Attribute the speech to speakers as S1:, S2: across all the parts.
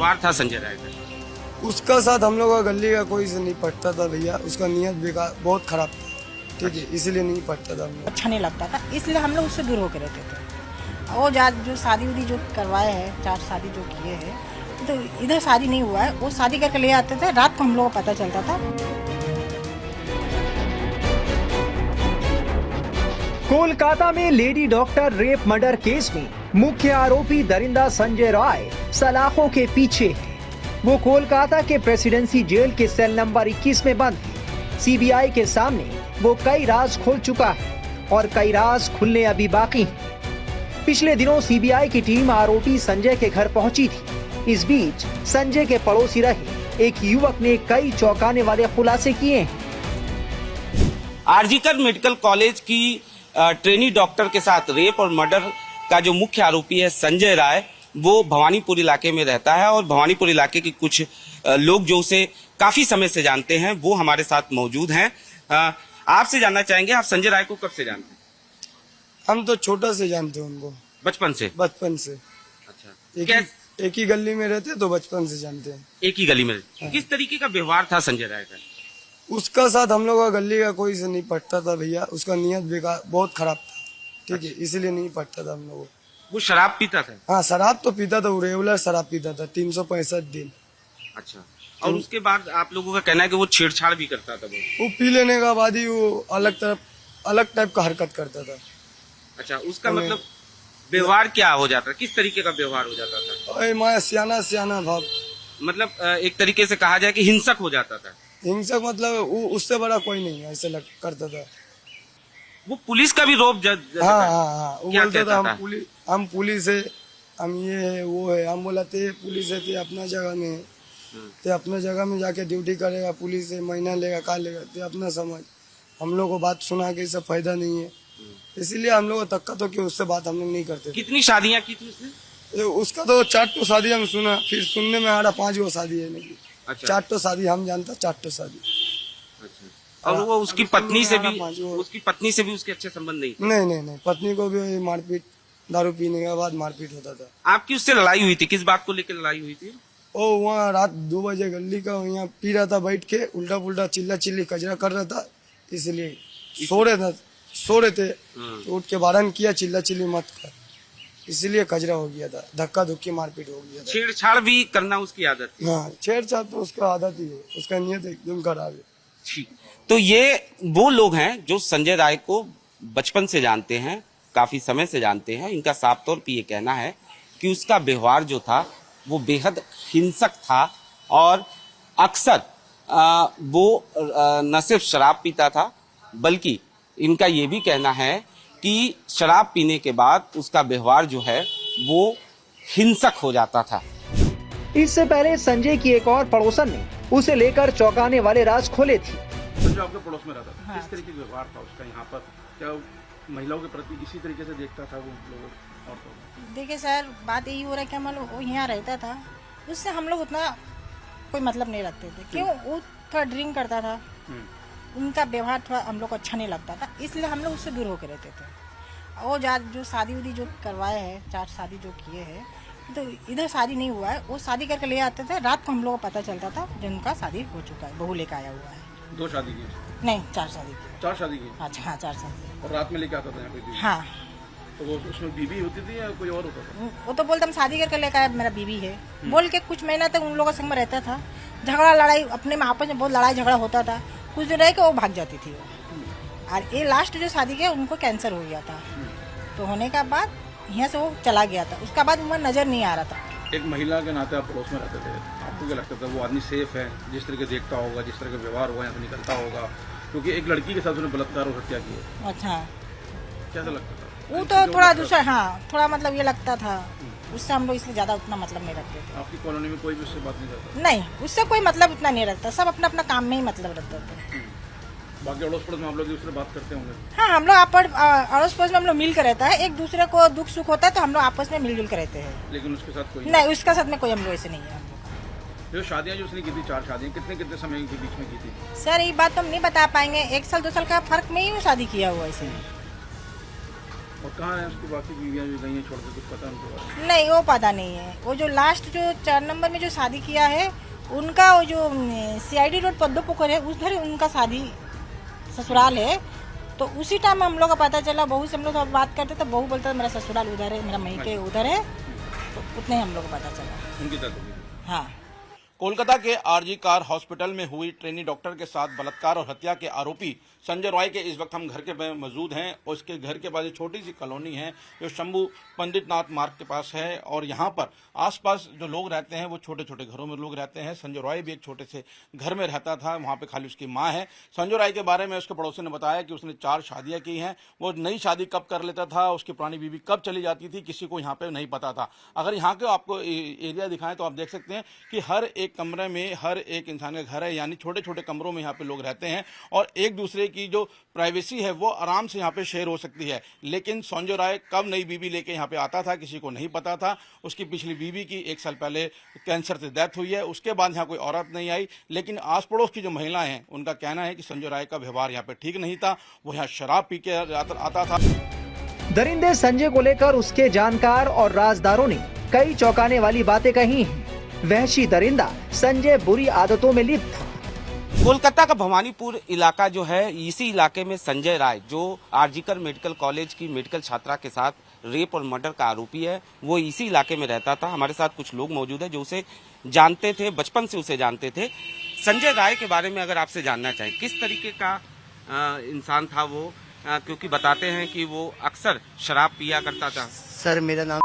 S1: व्यवहार था संजय राय का?
S2: उसका साथ हम लोग का गली का कोई से नहीं पटता था भैया, उसका नियत बेकार बहुत खराब था, ठीक है, इसीलिए नहीं पटता था हम लोग।
S3: अच्छा नहीं लगता था, इसलिए हम लोग उससे दूर होकर रहते थे। वो जो शादी उदी जो करवाए हैं, 4 शादी जो किए हैं, तो इधर शादी नहीं हुआ है, वो शादी करके ले आते थे, रात को हम लोग को पता चलता था।
S4: कोलकाता में lady doctor rape murder case में मुख्य आरोपी दरिंदा संजय राय सलाखों के पीछे है। वो कोलकाता के प्रेसिडेंसी जेल के सेल नंबर 21 में बंद है। सीबीआई के सामने वो कई राज खोल चुका है और कई राज खुलने अभी बाकी हैं। पिछले दिनों सीबीआई की टीम आरोपी संजय के घर पहुंची थी। इस बीच संजय के पड़ोसी रहे एक युवक ने कई चौंकाने वाले खुलासे किए हैं।
S1: आरजीकर मेडिकल कॉलेज की ट्रेनी डॉक्टर के साथ रेप और मर्डर का जो मुख्य आरोपी है संजय राय, वो भवानीपुर इलाके में रहता है और भवानीपुर इलाके के कुछ लोग जो उसे काफी समय से जानते हैं वो हमारे साथ मौजूद हैं। आपसे जानना चाहेंगे, आप संजय राय को कब से जानते हैं?
S2: हम तो छोटा से जानते हैं उनको,
S1: बचपन से?
S2: बचपन से।
S1: अच्छा,
S2: एक ही गली में रहते तो बचपन से जानते हैं।
S1: एक ही गली में? किस तरीके का व्यवहार था संजय राय का?
S2: उसका साथ हम लोग का गली का कोई से नहीं पटता था भैया, उसका नियत बेकार बहुत खराब था, ठीक है, इसीलिए नहीं पटता था हम लोग।
S1: वो शराब पीता था?
S2: हाँ, शराब तो पीता था, वो रेगुलर शराब पीता था 365 दिन।
S1: अच्छा, और उसके बाद आप लोगों का कहना है कि वो छेड़छाड़ भी करता था?
S2: वो पी लेने का बाद ही वो अलग टाइप का हरकत करता था।
S1: अच्छा, उसका मतलब व्यवहार क्या हो जाता, किस तरीके का व्यवहार हो जाता था?
S2: अरे मैं सियाना भाव,
S1: मतलब एक तरीके से कहा जाए कि हिंसक हो जाता था?
S2: हिंसक मतलब वो उससे बड़ा कोई नहीं है, ऐसे करता था।
S1: वो पुलिस का भी रोब
S2: हाँ, वो
S1: क्या
S2: बोलता था
S1: हम
S2: पुलिस है, हम ये है वो है। हम बोला ते पुलिस है, ते अपना जगह में है, ते अपना जगह में जाके ड्यूटी करेगा, पुलिस है, महीना लेगा का लेगा, ते अपना समझ। हम लोग को बात सुना के इससे फायदा नहीं है, इसीलिए हम लोग को तक्का तो कि उससे बात हम लोग नहीं करते।
S1: कितनी शादियां की थी उसने?
S2: उसका तो 4 शादी हम सुना, फिर सुनने में आ रहा 5 शादी है नहीं।
S1: अच्छा,
S2: 4 शादी हम जानता, 4 शादी।
S1: अच्छा, और वो उसकी पत्नी से भी उसके अच्छे संबंध
S2: नहीं, पत्नी को भी मारपीट, दारू पीने के बाद मारपीट होता था।
S1: आपकी उससे लड़ाई हुई थी? किस बात को लेकर लड़ाई हुई थी?
S2: ओ वहाँ रात 2 बजे गली का यहाँ पी रहा था बैठ के, उल्टा पुल्टा चिल्ला चिल्ली कचरा कर रहा था, इसलिए सो रहे थे तो उठ के वारन किया, चिल्ला चिल्ली मत कर, इसलिए कचरा हो गया था, धक्का धुक्की मारपीट हो गया था।
S1: छेड़छाड़ भी करना उसकी आदत थी?
S2: हाँ, छेड़छाड़ तो उसका आदत ही है, उसका नियत एकदम खराब है।
S1: ठीक, तो ये वो लोग हैं जो संजय राय को बचपन से जानते हैं, काफी समय से जानते हैं। इनका साफ तौर पे ये कहना है कि उसका व्यवहार जो था वो बेहद हिंसक था और अक्सर वो न सिर्फ शराब पीता था, बल्कि इनका ये भी कहना है कि शराब पीने के बाद उसका व्यवहार जो है वो हिंसक हो जाता था।
S4: इससे पहले संजय की एक और पड़ोसन ने उसे लेकर चौंकाने वाले राज खोले थे।
S5: संजय आपके पड़ोस में रहता था, किस तरीके का व्यवहार था उसका यहाँ पर? क्या महिलाओं के प्रति इसी तरीके से देखता था वो लोग?
S3: देखिए सर, बात यही हो रहा है कि मतलब वो यहाँ रहता था, उससे हम लोग उतना कोई मतलब नहीं रखते थे। क्यों? वो थोड़ा ड्रिंक करता था, उनका व्यवहार थोड़ा हम लोग को अच्छा नहीं लगता था, इसलिए हम लोग उससे दूर होकर रहते थे। वो जो शादी उदी जो करवाए हैं, 4 शादी जो किए हैं, तो इधर शादी नहीं हुआ है, वो शादी करके ले आते थे, रात को हम लोग को पता चलता था जिनका शादी हो चुका है, बहू लेकर आया हुआ है।
S5: 2 शादी की?
S3: नहीं, 4 शादी की।
S5: 4 शादी की?
S3: अच्छा, हाँ, 4 शादी।
S5: और रात में लेके आता था यहाँ पे?
S3: हाँ।
S5: तो वो उसमें बीवी होती थी या कोई और होता था?
S3: वो तो बोलता हम शादी करके लेकर आया, मेरा बीवी है बोल के कुछ महीना तक उन लोगों के संग में रहता था। झगड़ा लड़ाई अपने में आपस में बहुत लड़ाई झगड़ा होता था, कुछ दिन रह के वो भाग जाती थी वो। और ये लास्ट जो शादी किया उनको कैंसर हो गया था, तो होने का बाद यहाँ से वो चला गया था, उसका बाद वहाँ नजर नहीं आ रहा था।
S5: एक महिला के नाते आप पड़ोस में रहते थे, आपको क्या लगता था वो आदमी सेफ है? जिस तरह के देखता होगा, जिस तरह का व्यवहार होगा, यहाँ से निकलता होगा, क्योंकि एक लड़की के साथ उसने बलात्कार और हत्या की है।
S3: अच्छा,
S5: कैसा लगता था?
S3: वो तो थोड़ा दूसरा, हाँ, थोड़ा मतलब ये लगता था, उससे हम लोग इसलिए ज्यादा उतना मतलब नहीं रखते थे।
S5: आपकी कॉलोनी में कोई भी उससे बात नहीं करता?
S3: नहीं, उससे कोई मतलब उतना नहीं रखता, सब अपना अपना काम में ही मतलब रखते थे।
S5: बाकी अड़ोस पड़ोस में आप लोग एक दूसरे बात करते होंगे?
S3: हाँ, हम लोग अड़ोस पड़ोस में हम लोग मिल कर रहता है, एक दूसरे को दुख सुख होता है तो हम लोग आपस में मिलजुल कर रहते हैं।
S5: लेकिन उसके साथ कोई
S3: नहीं, उसके साथ में कोई हम लोग ऐसे नहीं है।
S5: जो शादियां जो उसने की थी, 4 शादियां, कितने समय के बीच में की थी?
S3: सर ये बात तो हम नहीं बता पाएंगे, 1 साल 2 साल का फर्क में ही वो शादी किया हुआ ऐसे।
S5: और कहाँ है उसकी बाकी बीवियाँ जो गई हैं छोड़ के, कुछ पता है उनके बारे में?
S3: नहीं, वो पता नहीं है। वो जो लास्ट जो 4 नंबर में जो शादी किया है उनका, वो जो CID रोड पद्दो पुकुर है उधर उनका शादी ससुराल है। तो उसी टाइम हम लोग को पता चला, बहू से हम लोग बात करते तो बहू बोलता मेरा ससुराल उधर है, मेरा महीके उधर है। तो उतने हम लोग को पता चला।
S5: उनकी तरफ होगी।
S3: हाँ।
S5: कोलकाता के आरजी कार हॉस्पिटल में हुई ट्रेनी डॉक्टर के साथ बलात्कार और हत्या के आरोपी संजय रॉय के इस वक्त हम घर के में मौजूद हैं और उसके घर के पास एक छोटी सी कॉलोनी है जो शंभू पंडितनाथ मार्ग के पास है और यहाँ पर आसपास जो लोग रहते हैं वो छोटे छोटे घरों में लोग रहते हैं। संजय रॉय भी एक छोटे से घर में रहता था, वहाँ पे खाली उसकी माँ है। संजय रॉय के बारे में उसके पड़ोसी ने बताया कि उसने 4 शादियां की हैं, वो नई शादी कब कर लेता था, उसकी पुरानी बीवी कब चली जाती थी, किसी को यहाँ पे नहीं पता था। अगर यहाँ के आपको एरिया दिखाएं तो आप देख सकते हैं कि हर एक कमरे में हर एक इंसान का घर है, यानी छोटे छोटे कमरों में यहाँ पे लोग रहते हैं और एक दूसरे की जो प्राइवेसी है वो आराम से यहाँ पे शेयर हो सकती है। लेकिन संजय राय कब नई बीवी लेके यहाँ पे आता था किसी को नहीं पता था। उसकी पिछली बीवी की 1 साल पहले कैंसर से डेथ हुई है, उसके बाद यहाँ कोई औरत नहीं आई। लेकिन आस पड़ोस की जो महिलाएं हैं उनका कहना है कि संजय राय का व्यवहार यहाँ पे ठीक नहीं था, वो यहाँ शराब पी के आता था।
S4: दरिंदे संजय को लेकर उसके जानकार और राजदारों ने कई चौंकाने वाली बातें कही हैं। वहशी दरिंदा संजय बुरी आदतों में लिप्त था।
S1: कोलकाता का भवानीपुर इलाका जो है, इसी इलाके में संजय राय जो आरजीकर मेडिकल कॉलेज की मेडिकल छात्रा के साथ रेप और मर्डर का आरोपी है, वो इसी इलाके में रहता था। हमारे साथ कुछ लोग मौजूद हैं जो उसे जानते थे, बचपन से उसे जानते थे। संजय राय के बारे में अगर आपसे जानना चाहें, किस तरीके का इंसान था वो, क्योंकि बताते हैं कि वो अक्सर शराब पिया करता था।
S6: सर मेरा नाम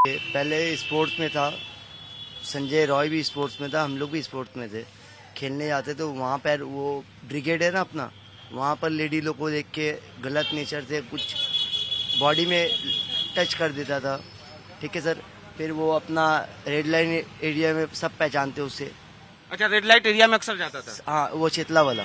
S6: पहले स्पोर्ट्स में था, संजय रॉय भी स्पोर्ट्स में था, हम लोग भी स्पोर्ट्स में थे। खेलने जाते तो वहाँ पर वो ब्रिगेड है ना अपना, वहाँ पर लेडी लोग को देख के गलत नेचर से कुछ बॉडी में टच कर देता था। ठीक है सर। फिर वो अपना रेड लाइन एरिया में सब पहचानते उसे।
S1: अच्छा, रेड लाइट एरिया में अक्सर जाता था?
S6: हाँ, वो चेतला वाला।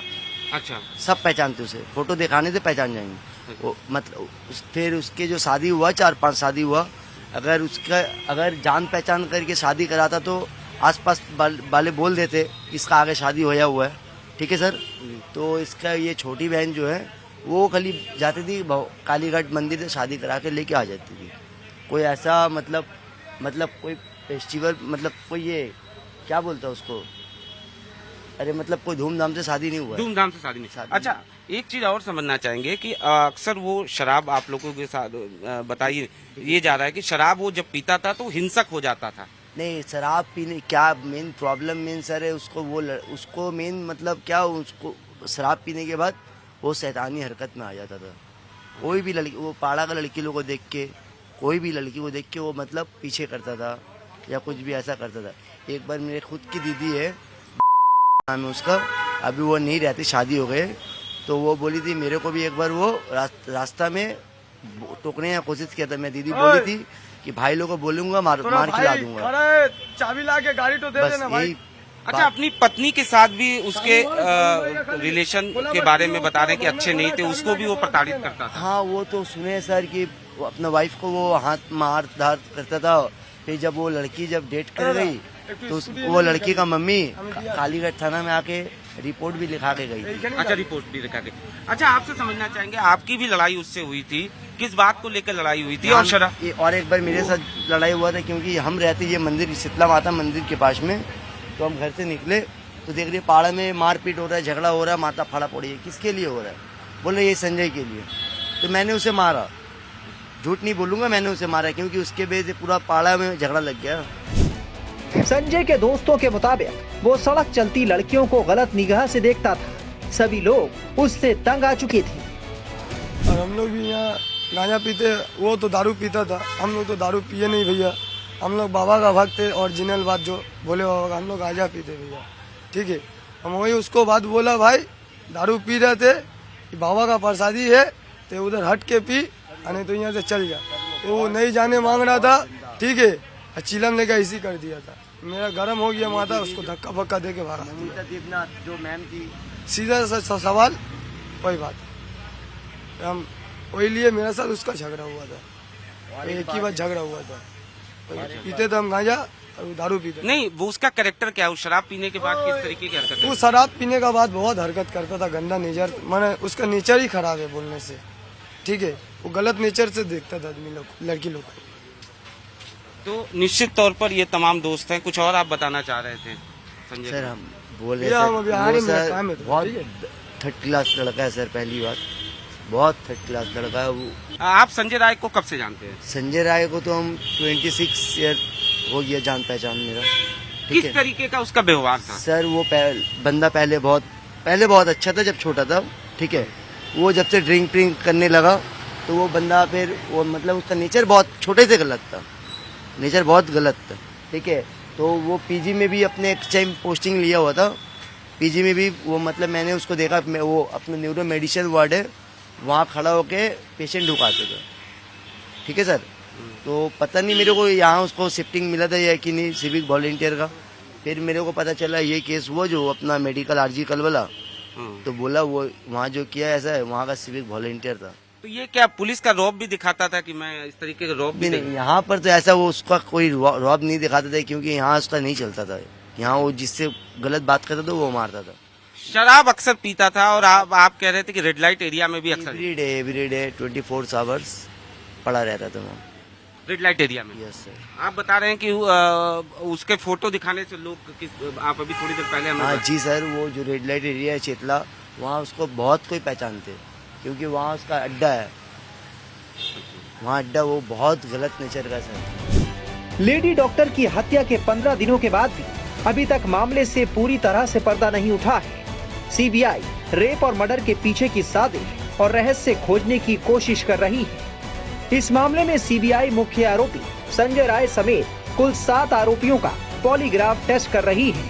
S1: अच्छा।
S6: सब पहचानते उसे, फोटो दिखाने से पहचान जाएंगे वो। मतलब फिर उसके जो शादी हुआ, 4-5 शादी हुआ, अगर जान पहचान करके शादी कराता तो आसपास वाले बोल देते इसका आगे शादी होया हुआ है। ठीक है सर। तो इसका ये छोटी बहन जो है वो खाली जाती थी कालीघाट मंदिर से शादी करा के लेके आ जाती थी। कोई ऐसा मतलब कोई फेस्टिवल, मतलब कोई ये क्या बोलता है उसको, अरे मतलब कोई धूमधाम से शादी नहीं हुआ।
S1: धूमधाम से शादी नहीं। अच्छा, एक चीज और समझना चाहेंगे कि अक्सर वो शराब, आप लोगों के साथ बताइए, ये जा रहा है कि शराब वो जब पीता था तो हिंसक हो जाता था।
S6: नहीं, शराब पीने क्या मेन प्रॉब्लम मेन सर है उसको मेन मतलब क्या, उसको शराब पीने के बाद वो शैतानी हरकत में आ जाता था। कोई भी लड़की, वो पाड़ा का लड़की लोग को देख के, कोई भी लड़की को देख के वो मतलब पीछे करता था या कुछ भी ऐसा करता था। एक बार मेरे खुद की दीदी है, नाम है उसका, अभी वो नहीं रहती, शादी हो गए, तो वो बोली थी मेरे को भी एक बार वो रास्ता में टोकने की कोशिश किया था। मैं दीदी बोली थी कि भाई लोगों को बोलूंगा, मार खिला दूंगा।
S2: अरे चाबी ला के गाड़ी तो दे देना भाई।
S1: अच्छा, अपनी पत्नी के साथ भी उसके रिलेशन के बारे में बता रहे हैं कि अच्छे नहीं थे, उसको भी वो प्रताड़ित करता था।
S6: हाँ, वो तो सुने सर कि अपना वाइफ को वो हाथ मार धार करता था। फिर जब वो लड़की जब डेट कर गई तो वो लड़की का मम्मी कालीघाट थाना में आके रिपोर्ट भी लिखा के गई।
S1: अच्छा, रिपोर्ट भी लिखा के। अच्छा, आपसे समझना चाहेंगे, आपकी भी लड़ाई उससे हुई थी, किस बात को लेकर लड़ाई हुई थी? और शराब,
S6: और एक बार मेरे साथ लड़ाई हुआ था, क्योंकि हम रहते ये मंदिर शीतला माता मंदिर के पास में, तो हम घर से निकले तो देख रहे पाड़ा में मारपीट हो रहा है, झगड़ा हो रहा है, माता फाड़ा पड़ी है। किसके लिए हो रहा है? बोले ये संजय के लिए। तो मैंने उसे मारा, झूठ नहीं बोलूंगा, मैंने उसे मारा, क्योंकि उसके वजह से पूरा पाड़ा में झगड़ा लग गया।
S4: संजय के दोस्तों के मुताबिक वो सड़क चलती लड़कियों को गलत निगाह से देखता था। सभी लोग उससे तंग आ चुके थे।
S2: और हम लोग भी यहाँ गांजा पीते, वो तो दारू पीता था, हम लोग तो दारू पिए नहीं भैया। हम लोग बाबा का भक्त थे, ओरिजिनल बात जो बोले बाबा का, हम लोग गांजा पीते भैया। ठीक है, हम वही उसको बात बोला, भाई दारू पी रहे थे, बाबा का प्रसादी है तो उधर हट के पी, नहीं तो यहाँ से चल जा। तो वो नहीं जाने मांग रहा था। ठीक है, चिलम लेकर इसी कर दिया था। मेरा गर्म हो गया माथा, उसको धक्का फक्का दे के भागा दिया।
S6: जो मैम थी,
S2: सीधा सा सवाल वही बात, हम वही लिए मेरे साथ उसका झगड़ा हुआ था, एक ही बार झगड़ा हुआ था। पीते थे हम गांजा और दारू पीते।
S1: नहीं, वो उसका कैरेक्टर क्या है? वो शराब पीने के बाद किस तरीके की हरकत?
S2: वो शराब पीने का बाद बहुत हरकत करता था, गंदा नेचर, माने उसका नेचर ही खराब है बोलने से। ठीक है, वो गलत नेचर से देखता था आदमी लोग, लड़की लोग को।
S1: तो निश्चित तौर पर ये तमाम दोस्त हैं। कुछ और आप बताना चाह रहे थे संजय?
S6: सर हम बोले
S2: भैया, हम अभी आ रहे
S6: वो
S2: हैं,
S6: सर
S2: काम है तो,
S6: बहुत
S2: ठीक है।
S6: 3rd क्लास लड़का है सर, पहली बात बहुत 3rd क्लास लड़का है वो।
S1: आप संजय राय को कब से जानते हैं?
S6: संजय राय को तो हम 26 ईयर हो गया जान पहचान मेरा, ठीक
S1: किस
S6: है
S1: तरीके का उसका व्यवहार था?
S6: सर। वो बंदा पहले बहुत अच्छा था जब छोटा था, ठीक है। वो जब से ड्रिंक करने लगा तो वो बंदा फिर वो मतलब उसका नेचर बहुत छोटे से गलत था, नेचर बहुत गलत था, ठीक है। तो वो पीजी में भी अपने एक टाइम पोस्टिंग लिया हुआ था, पीजी में भी वो मतलब मैंने उसको देखा, वो अपने न्यूरो मेडिसिन वार्ड है वहाँ खड़ा होके पेशेंट ढुकाते थे, ठीक है सर। तो पता नहीं मेरे को यहाँ उसको शिफ्टिंग मिला था या कि नहीं, सिविक वॉलंटियर का। फिर मेरे को पता चला ये केस हुआ जो अपना मेडिकल आरजी कल वाला, तो बोला वो वहाँ जो किया ऐसा है वहाँ का सिविक वॉलंटियर था।
S1: तो ये क्या पुलिस का रौब भी दिखाता था कि मैं इस तरीके का रौब भी
S6: नहीं, यहाँ पर तो ऐसा वो उसका कोई रौब नहीं दिखाता था, क्योंकि यहाँ उसका नहीं चलता था। यहाँ वो जिससे गलत बात करता था वो मारता था।
S1: शराब अक्सर पीता था और आप कह रहे थे कि रेड लाइट एरिया में भी अक्सर
S6: एवरी डे 24 आवर्स पड़ा रहता था वहाँ।
S1: रेड लाइट एरिया में?
S6: Yes sir.
S1: आप बता रहे हैं कि उसके फोटो दिखाने से लोग आप अभी थोड़ी देर पहले हमें
S6: हाँ जी सर, वो जो रेड लाइट एरिया है चेतला, वहाँ उसको बहुत कोई पहचानते, क्योंकि वहाँ उसका अड्डा है, वहाँ अड्डा वो बहुत गलत नेचर का सर।
S4: लेडी डॉक्टर की हत्या के 15 दिनों के बाद भी अभी तक मामले से पूरी तरह से पर्दा नहीं उठा है। सीबीआई रेप और मर्डर के पीछे की साजिश और रहस्य खोजने की कोशिश कर रही है। इस मामले में सीबीआई मुख्य आरोपी संजय राय समेत कुल 7 आरोपियों का पॉलीग्राफ टेस्ट कर रही है।